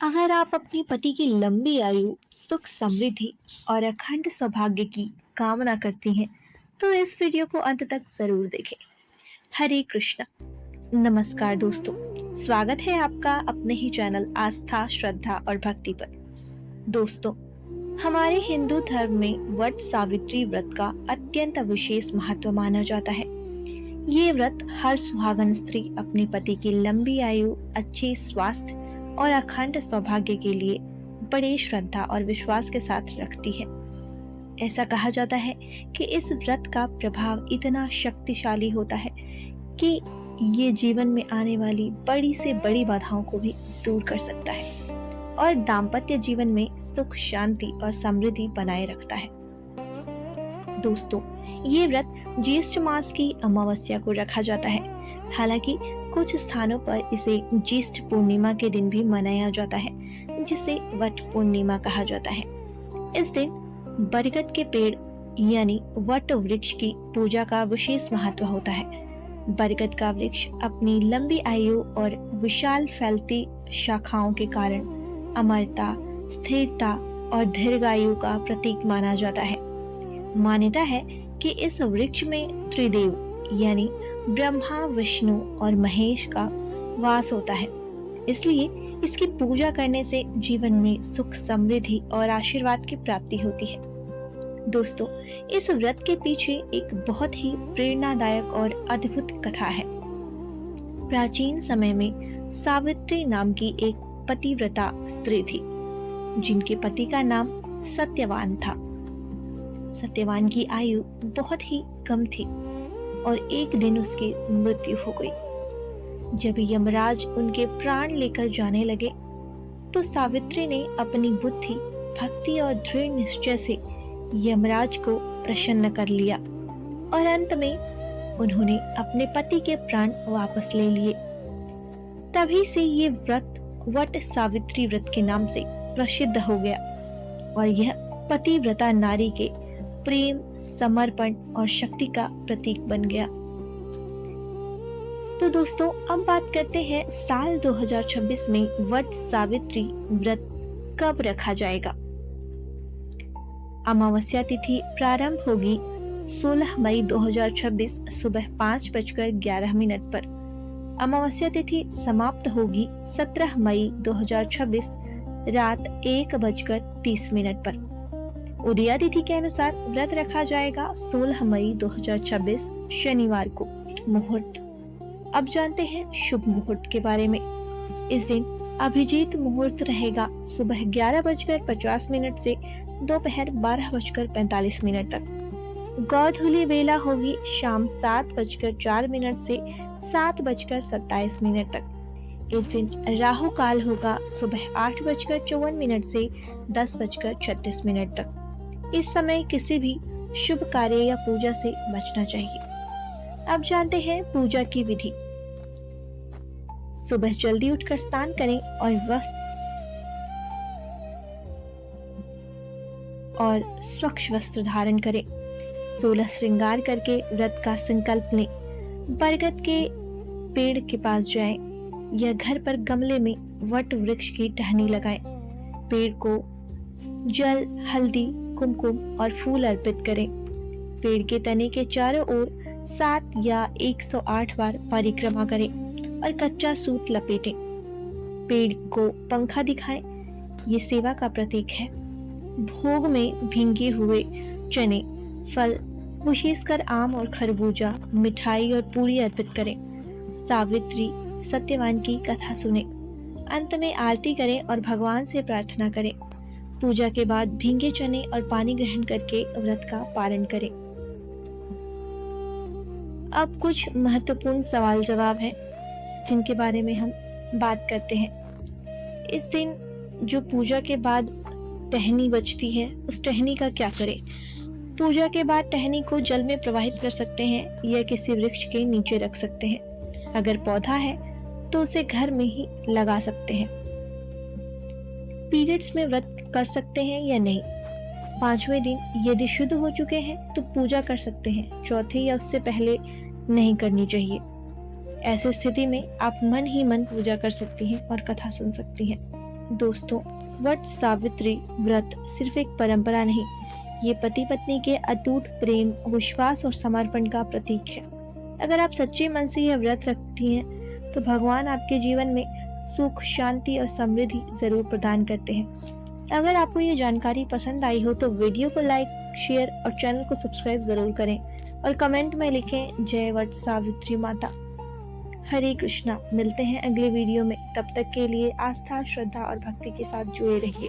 अगर आप अपने पति की लंबी आयु, सुख समृद्धि और अखंड सौभाग्य की कामना करती हैं, तो इस वीडियो को अंत तक जरूर देखें। हरे कृष्णा। नमस्कार दोस्तों, स्वागत है आपका अपने ही चैनल आस्था, श्रद्धा और भक्ति पर। दोस्तों, हमारे हिंदू धर्म में वट सावित्री व्रत का अत्यंत विशेष महत्व माना जाता है। ये व्रत हर सुहागन स्त्री अपने पति की लंबी आयु, अच्छे स्वास्थ्य और अखंड सौभाग्य के लिए बड़े श्रद्धा और विश्वास के साथ रखती है। ऐसा कहा जाता है कि इस व्रत का प्रभाव इतना शक्तिशाली होता है कि ये जीवन में आने वाली बड़ी से बड़ी बाधाओं को भी दूर कर सकता है और दाम्पत्य जीवन में सुख, शांति और समृद्धि बनाए रखता है। दोस्तों, ये व्रत ज्येष्ठ मास की अमावस्या को रखा जाता है। हालांकि कुछ स्थानों पर इसे ज्येष्ठ पूर्णिमा के दिन भी मनाया जाता है, जिसे वट पूर्णिमा कहा जाता है। इस दिन बरगद के पेड़ यानी वट वृक्ष की पूजा का विशेष महत्व होता है। बरगद का वृक्ष अपनी लंबी आयु और विशाल फैलती शाखाओं के कारण अमरता, स्थिरता और दीर्घायु का प्रतीक माना जाता है। मान्यता है कि इस वृक्ष में त्रिदेव यानी ब्रह्मा, विष्णु और महेश का वास होता है। इसलिए इसकी पूजा करने से जीवन में सुख, समृद्धि और आशीर्वाद की प्राप्ति होती है। दोस्तों, इस व्रत के पीछे एक बहुत ही प्रेरणादायक और अद्भुत कथा है। प्राचीन समय में सावित्री नाम की एक पतिव्रता स्त्री थी, जिनके पति का नाम सत्यवान था। सत्यवान की आयु बहुत ही कम थी और एक दिन उसकी मृत्यु हो गई। जब यमराज उनके प्राण लेकर जाने लगे, तो सावित्री ने अपनी बुद्धि, भक्ति और दृढ़ निश्चय से यमराज को प्रसन्न कर लिया और अंत में उन्होंने अपने पति के प्राण वापस ले लिए। तभी से ये व्रत वट सावित्री व्रत के नाम से प्रसिद्ध हो गया और यह पतिव्रता नारी के प्रेम, समर्पण और शक्ति का प्रतीक बन गया। तो दोस्तों, अब बात करते हैं साल 2026 में वट सावित्री व्रत कब रखा जाएगा। अमावस्या तिथि प्रारंभ होगी 16 मई 2026 सुबह 5:11 पर। अमावस्या तिथि समाप्त होगी 17 मई 2026 रात 1:30 पर। उदया तिथि के अनुसार व्रत रखा जाएगा 16 मई 2026 शनिवार को। मुहूर्त, अब जानते हैं शुभ मुहूर्त के बारे में। इस दिन अभिजीत मुहूर्त रहेगा सुबह 11:50 से दोपहर 12:45 तक। गौधूली बेला होगी शाम 7:04 से 7:27 तक। इस दिन राहु काल होगा सुबह 8:54 से 10:36 तक। इस समय किसी भी शुभ कार्य या पूजा से बचना चाहिए। अब जानते हैं पूजा की विधि। सुबह जल्दी उठकर स्नान करें और स्वच्छ वस्त्र धारण करें। 16 श्रृंगार करके व्रत का संकल्प लें। बरगद के पेड़ के पास जाएं या घर पर गमले में वट वृक्ष की टहनी लगाएं। पेड़ को जल, हल्दी, कुमकुम और फूल अर्पित करें। पेड़ के तने के चारों ओर 7 या 108 बार परिक्रमा करें और कच्चा सूत लपेटें। पेड़ को पंखा दिखाएं, ये सेवा का प्रतीक है। भोग में भींगे हुए चने, फल, विशेषकर आम और खरबूजा, मिठाई और पूरी अर्पित करें। सावित्री, सत्यवान की कथा सुने। अंत में आरती करें और भगवान से प्रार्थना करें। पूजा के बाद भींगे चने और पानी ग्रहण करके व्रत का पारण करें। अब कुछ महत्वपूर्ण सवाल जवाब हैं, जिनके बारे में हम बात करते हैं। इस दिन जो पूजा के बाद टहनी बचती है, उस टहनी का क्या करें। पूजा के बाद टहनी को जल में प्रवाहित कर सकते हैं या किसी वृक्ष के नीचे रख सकते हैं। अगर पौधा है तो उसे घर में ही लगा सकते हैं। पीरियड्स में व्रत कर सकते हैं या नहीं। 5वें दिन यदि शुद्ध हो चुके हैं तो पूजा कर सकते हैं। चौथे या उससे पहले नहीं करनी चाहिए। ऐसी स्थिति में आप मन ही मन पूजा कर सकती हैं और कथा सुन सकती हैं। दोस्तों, वट सावित्री व्रत सिर्फ एक परंपरा नहीं, ये पति पत्नी के अटूट प्रेम, विश्वास और समर्पण का प्रतीक है। अगर आप सच्चे मन से यह व्रत रखती हैं, तो भगवान आपके जीवन में सुख, शांति और समृद्धि जरूर प्रदान करते हैं। अगर आपको ये जानकारी पसंद आई हो तो वीडियो को लाइक, शेयर और चैनल को सब्सक्राइब जरूर करें और कमेंट में लिखें जय वट सावित्री माता। हरे कृष्णा। मिलते हैं अगले वीडियो में। तब तक के लिए आस्था, श्रद्धा और भक्ति के साथ जुड़े रहिए।